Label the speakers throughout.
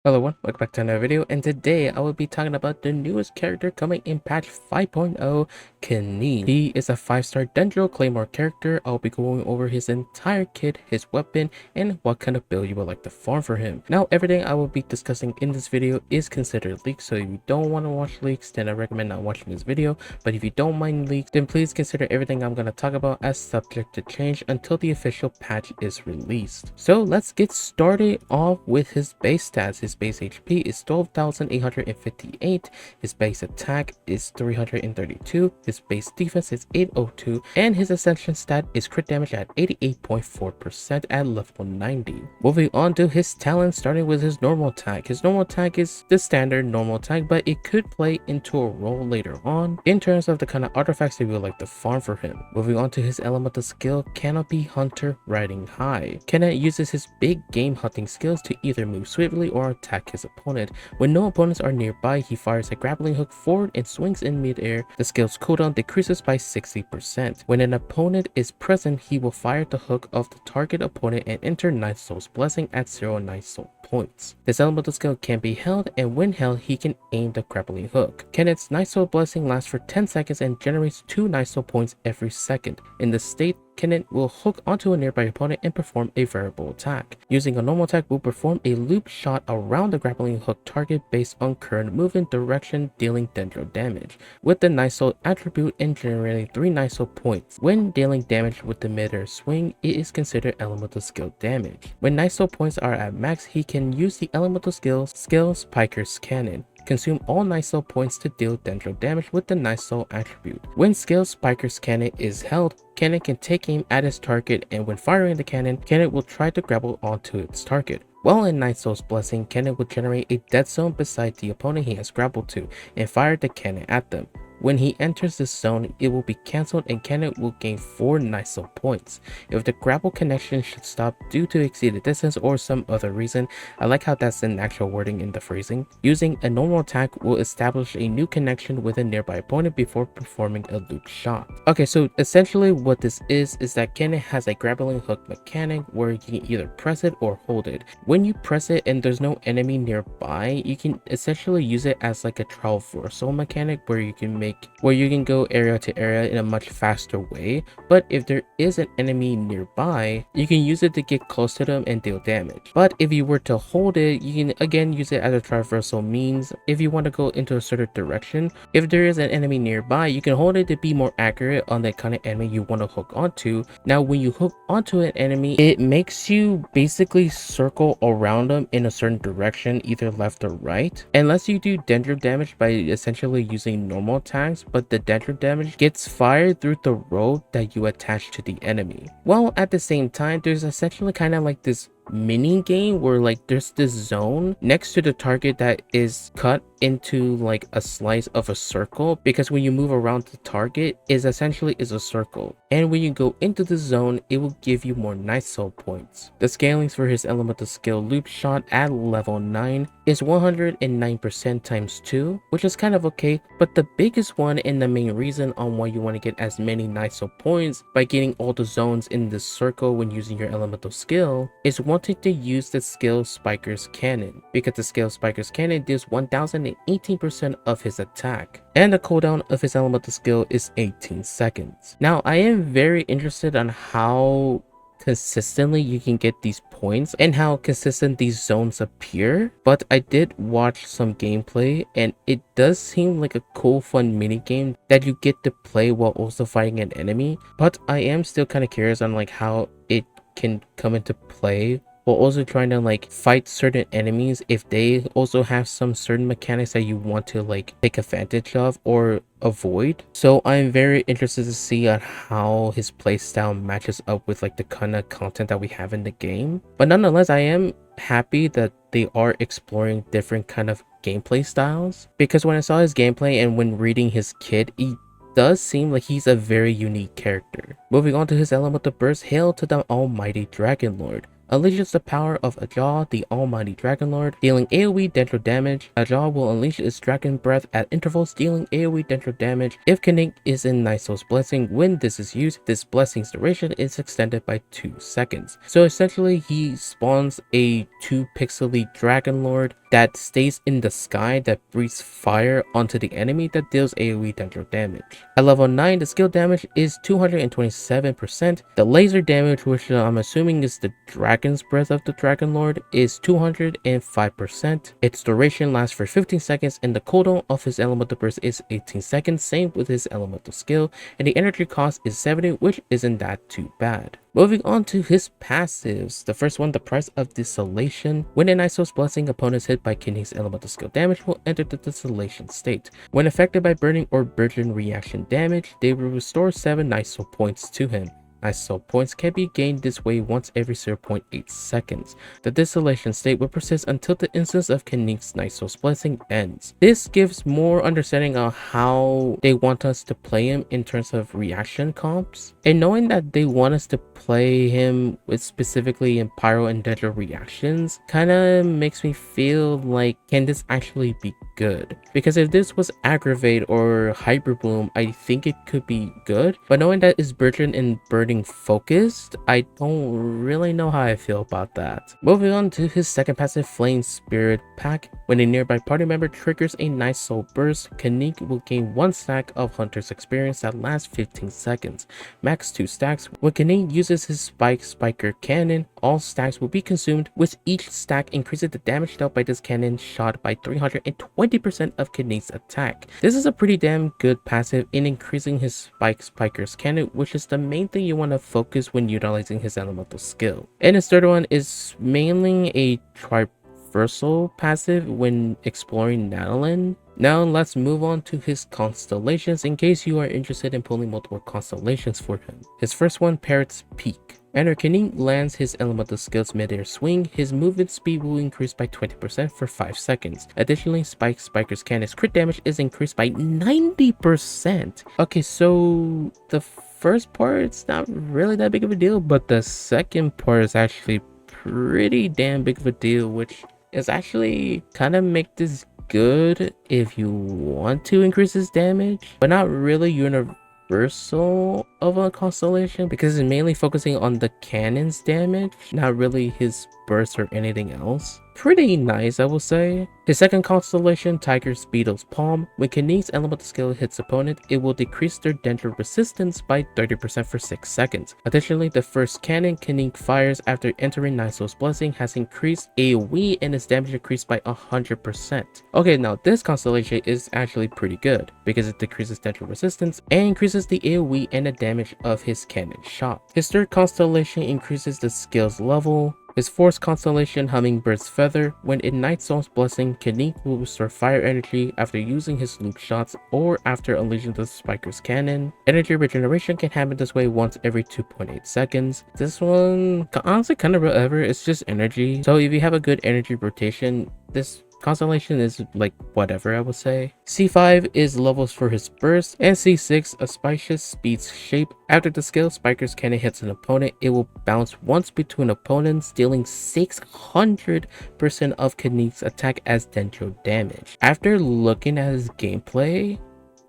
Speaker 1: Hello everyone, welcome back to another video, and today I will be talking about the newest character coming in patch 5.0, KINICH. He is a 5-star DENDRO Claymore character. I'll be going over his entire kit, his weapon, and what kind of build you would like to farm for him. Now, everything I will be discussing in this video is considered leaks, so if you don't want to watch leaks, then I recommend not watching this video. But if you don't mind leaks, then please consider everything I'm going to talk about as subject to change until the official patch is released. So let's get started off with his base stats. His base HP is 12,858, his base attack is 332, his base defense is 802, and his ascension stat is crit damage at 88.4% at level 90. Moving on to his talent, starting with his normal attack. His normal attack is the standard normal attack, but it could play into a role later on in terms of the kind of artifacts that we would like to farm for him. Moving on to his elemental skill, Canopy Hunter Riding High. Kenneth uses his big game hunting skills to either move swiftly or attack his opponent. When no opponents are nearby, he fires a grappling hook forward and swings in midair. The skill's cooldown decreases by 60%. When an opponent is present, he will fire the hook of the target opponent and enter Night Soul's Blessing at 0 Night Soul points. This elemental skill can be held, and when held, he can aim the grappling hook. Kenneth's Night Soul Blessing lasts for 10 seconds and generates 2 Night Soul points every second. In this state, Kenneth will hook onto a nearby opponent and perform a variable attack. Using a normal attack, will perform a loop shot around the grappling hook target based on current movement direction, dealing Dendro damage with the Night Soul attribute and generating 3 Night Soul points. When dealing damage with the midair swing, it is considered elemental skill damage. When Night Soul points are at max, he can use the elemental skill Spiker's Cannon. Consume all Night Soul points to deal Dendro damage with the Night Soul attribute. When skill Spiker's Cannon is held, Kenneth can take aim at his target, and when firing the cannon, Kenneth will try to grapple onto its target. While in Night Soul's Blessing, Kenneth will generate a dead zone beside the opponent he has grappled to and fire the cannon at them. When he enters this zone, it will be cancelled and Kenneth will gain 4 Night Soul points. If the grapple connection should stop due to exceeded distance or some other reason, I like how that's an actual wording in the phrasing. Using a normal attack will establish a new connection with a nearby opponent before performing a loop shot. Okay, so essentially what this is that Kenneth has a grappling hook mechanic where you can either press it or hold it. When you press it and there's no enemy nearby, you can essentially use it as like a traversal mechanic where you can go area to area in a much faster way. But if there is an enemy nearby, you can use it to get close to them and deal damage. But if you were to hold it, you can again use it as a traversal means if you want to go into a certain direction. If there is an enemy nearby, you can hold it to be more accurate on that kind of enemy you want to hook onto. Now when you hook onto an enemy, it makes you basically circle around them in a certain direction, either left or right, unless you do Dendro damage by essentially using normal attacks, but the Dendro damage gets fired through the road that you attach to the enemy. While at the same time, there's essentially kind of like this mini game where like there's this zone next to the target that is cut into like a slice of a circle, because when you move around the target is essentially a circle, and when you go into the zone it will give you more Night Soul points. The scalings for his elemental skill loop shot at level 9 is 109% times 2, which is kind of okay, but the biggest one and the main reason on why you want to get as many Night Soul points by getting all the zones in this circle when using your elemental skill is wanting to use the skill Spiker's Cannon, because the skill Spiker's Cannon deals 1018% of his attack, and the cooldown of his elemental skill is 18 seconds. Now I am very interested on how consistently you can get these points and how consistent these zones appear, but I did watch some gameplay and it does seem like a cool fun mini game that you get to play while also fighting an enemy. But I am still kind of curious on like how it can come into play while also trying to like fight certain enemies, if they also have some certain mechanics that you want to like take advantage of or avoid. So I'm very interested to see on how his playstyle matches up with like the kind of content that we have in the game. But nonetheless, I am happy that they are exploring different kind of gameplay styles, because when I saw his gameplay and when reading his kit, he does seem like he's a very unique character. Moving on to his elemental burst, hail to the almighty Dragon Lord. unleashes the power of Ajah, the Almighty Dragon Lord, dealing AoE Dendro damage. Ajah will unleash its Dragon Breath at intervals, dealing AoE Dendro damage. If KINICH is in Niso's Blessing, when this is used, this blessing's duration is extended by 2 seconds. So essentially, he spawns a 2-pixely Dragon Lord that stays in the sky that breathes fire onto the enemy that deals AoE Dendro damage. At level 9, the skill damage is 227%. The laser damage, which I'm assuming is the Dragon's Breath of the Dragon Lord, is 205%. Its duration lasts for 15 seconds, and the cooldown of his elemental burst is 18 seconds, same with his elemental skill, and the energy cost is 70, which isn't that too bad. Moving on to his passives. The first one, the Price of Desolation. When an Niso's Blessing opponent is hit by KINICH's elemental skill damage, will enter the Desolation state. When affected by burning or burgeon reaction damage, they will restore 7 Niso points to him. Niso points can be gained this way once every 0.8 seconds. The Desolation state will persist until the instance of KINICH's Niso's Blessing ends. This gives more understanding of how they want us to play him in terms of reaction comps. And knowing that they want us to play him with specifically in Pyro and Dendro reactions kinda makes me feel like, can this actually be good? Because if this was Aggravate or Hyper Bloom, I think it could be good. But knowing that it's Burgeon and Burning focused, I don't really know how I feel about that. Moving on to his second passive, Flame Spirit Pack. When a nearby party member triggers a Niso burst, KINICH will gain 1 stack of Hunter's experience that lasts 15 seconds, max 2 stacks. When KINICH uses his Spiker Cannon, all stacks will be consumed, with each stack increasing the damage dealt by this cannon shot by 320% of KINICH's attack. This is a pretty damn good passive in increasing his Spiker's Cannon, which is the main thing you want to focus when utilizing his elemental skill. And his third one is mainly a traversal passive when exploring Natalan. Now let's move on to his constellations in case you are interested in pulling multiple constellations for him. His first one, Parrot's Peak. And when KINICH lands his elemental skills mid-air swing, his movement speed will increase by 20% for 5 seconds. Additionally, Spiker's Cannon's crit damage is increased by 90%. Okay, so the first part, it's not really that big of a deal, but the second part is actually pretty damn big of a deal, which is actually kind of make this good if you want to increase his damage, but not really universal of a constellation, because it's mainly focusing on the cannon's damage, not really his burst or anything else. Pretty nice, I will say. His second constellation, Tiger's Beetle's Palm. When KINICH's elemental skill hits opponent, it will decrease their Dendro resistance by 30% for 6 seconds. Additionally, the first cannon KINICH fires after entering Niso's Blessing has increased AoE and its damage increased by 100%. Okay, now this constellation is actually pretty good because it decreases Dendro resistance and increases the AoE and the damage of his cannon shot. His third constellation increases the skills level. His fourth constellation, Hummingbird's Feather. When in Niso's Blessing, KINICH will restore fire energy after using his loop shots or after unleashing the Spiker's Cannon. Energy regeneration can happen this way once every 2.8 seconds. This one, honestly, kind of whatever. It's just energy. So if you have a good energy rotation, this constellation is like whatever, I would say. C5 is levels for his burst, and C6 auspicious speed's shape. After the skill Spiker's Cannon hits an opponent, it will bounce once between opponents, dealing 600% of KINICH's attack as Dendro damage. After looking at his gameplay,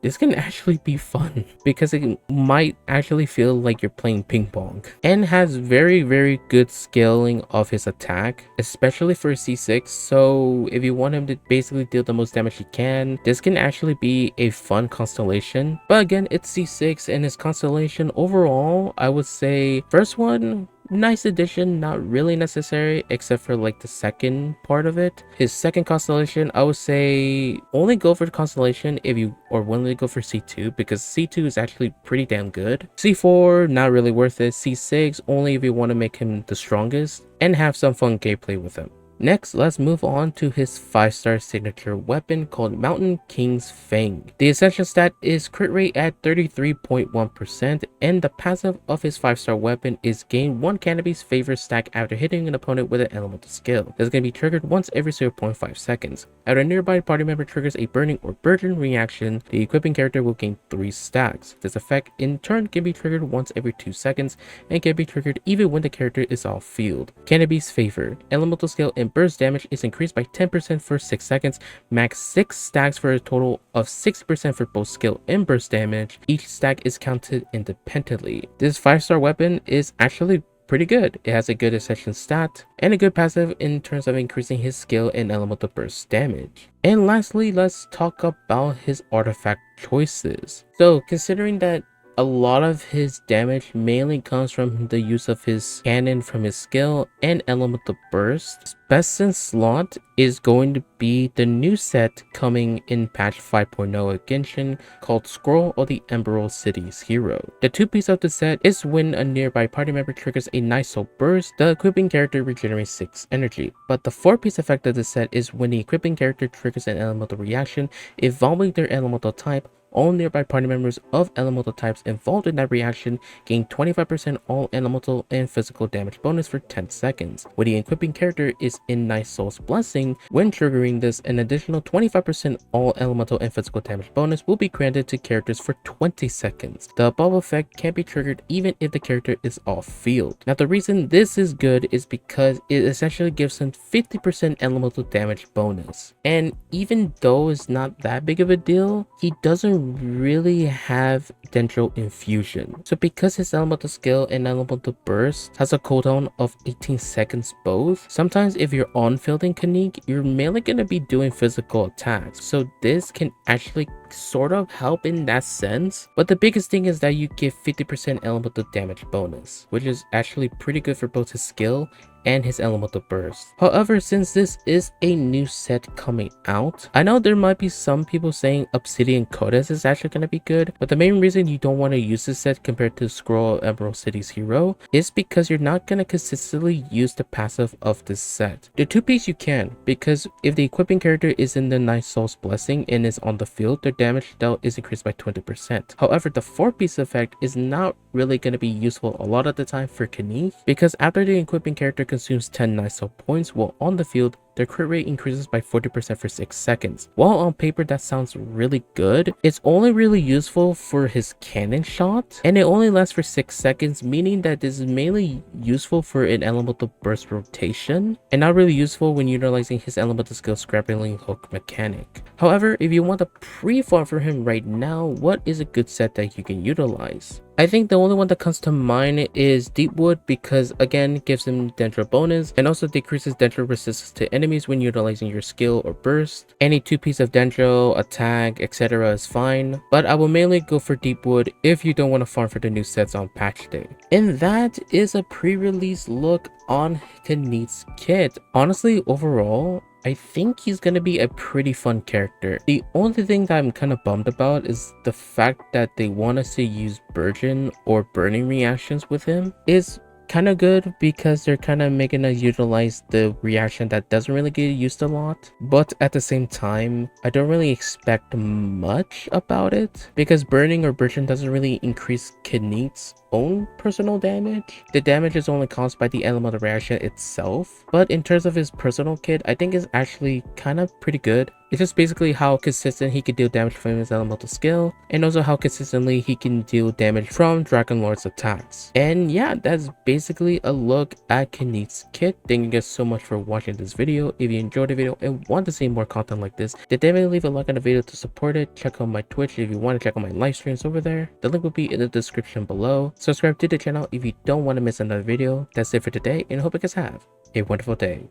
Speaker 1: this can actually be fun because it might actually feel like you're playing ping pong, and has very good scaling of his attack, especially for C6. So if you want him to basically deal the most damage he can, this can actually be a fun constellation. But again, it's C6, and his constellation overall, I would say first one, nice addition, not really necessary except for like the second part of it. His second constellation, I would say only go for the constellation if you are willing to go for C2, because C2 is actually pretty damn good. C4, not really worth it. C6, only if you want to make him the strongest and have some fun gameplay with him. Next, let's move on to his 5-star signature weapon called Mountain King's Fang. The essential stat is crit rate at 33.1%, and the passive of his 5-star weapon is gain 1 cannabis favor stack after hitting an opponent with an elemental skill. That's going to be triggered once every 0.5 seconds. After a nearby party member triggers a burning or burgeon reaction, the equipping character will gain 3 stacks. This effect in turn can be triggered once every 2 seconds and can be triggered even when the character is off field. Cannabis favor. Elemental skill and burst damage is increased by 10% for 6 seconds, max 6 stacks for a total of 60% for both skill and burst damage. Each stack is counted independently. This 5-star weapon is actually pretty good. It has a good ascension stat and a good passive in terms of increasing his skill and elemental burst damage. And lastly, let's talk about his artifact choices. So considering that a lot of his damage mainly comes from the use of his cannon from his skill and elemental burst, best in slot is going to be the new set coming in patch 5.0 of Genshin called Scroll of the Emerald City's Hero. The 2-piece of the set is when a nearby party member triggers a nice soul burst, the equipping character regenerates 6 energy. But the 4-piece effect of the set is when the equipping character triggers an elemental reaction involving their elemental type. All nearby party members of elemental types involved in that reaction gain 25% all elemental and physical damage bonus for 10 seconds. When the equipping character is in Nice Soul's Blessing, when triggering this, an additional 25% all elemental and physical damage bonus will be granted to characters for 20 seconds. The above effect can be triggered even if the character is off field. Now the reason this is good is because it essentially gives him 50% elemental damage bonus. And even though it's not that big of a deal, he doesn't really have Dendro infusion. So because his elemental skill and elemental burst has a cooldown of 18 seconds both, sometimes if you're on fielding KINICH, you're mainly going to be doing physical attacks. So this can actually sort of help in that sense. But the biggest thing is that you get 50% elemental damage bonus, which is actually pretty good for both his skill and his elemental burst. However, since this is a new set coming out, I know there might be some people saying Obsidian Codex is actually going to be good, but the main reason you don't want to use this set compared to Scroll of Emerald City's Hero is because you're not going to consistently use the passive of this set. The 2-piece you can, because if the equipping character is in the Nice Soul's Blessing and is on the field, their damage dealt is increased by 20%. However, the 4-piece effect is not really going to be useful a lot of the time for KINICH, because after the equipping character consumes 10 Nice Soul points while on the field, their crit rate increases by 40% for 6 seconds. While on paper that sounds really good, it's only really useful for his cannon shot, and it only lasts for 6 seconds, meaning that this is mainly useful for an elemental burst rotation, and not really useful when utilizing his elemental skill scrapping hook mechanic. However, if you want a pre-farm for him right now, what is a good set that you can utilize? I think the only one that comes to mind is Deepwood, because again gives him Dendro bonus and also decreases Dendro resistance to enemies when utilizing your skill or burst. Any 2-piece of Dendro, attack, etc. is fine, but I will mainly go for Deepwood if you don't want to farm for the new sets on patch day. And that is a pre-release look on KINICH's kit. Honestly, overall, I think he's gonna be a pretty fun character. The only thing that I'm kind of bummed about is the fact that they want us to use burgeon or burning reactions with him. Is kind of good because they're kind of making us utilize the reaction that doesn't really get used a lot, but at the same time I don't really expect much about it because burning or burgeon doesn't really increase KINICH's own personal damage. The damage is only caused by the elemental reaction itself, but in terms of his personal kit, I think is actually kind of pretty good. It's just basically how consistent he can deal damage from his elemental skill, and also how consistently he can deal damage from Dragon Lord's attacks. And yeah, that's basically a look at KINICH's kit. Thank you guys so much for watching this video. If you enjoyed the video and want to see more content like this, then definitely leave a like on the video to support it. Check out my Twitch if you want to check out my live streams over there. The link will be in the description below. Subscribe to the channel if you don't want to miss another video. That's it for today, and I hope you guys have a wonderful day.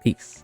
Speaker 1: Peace.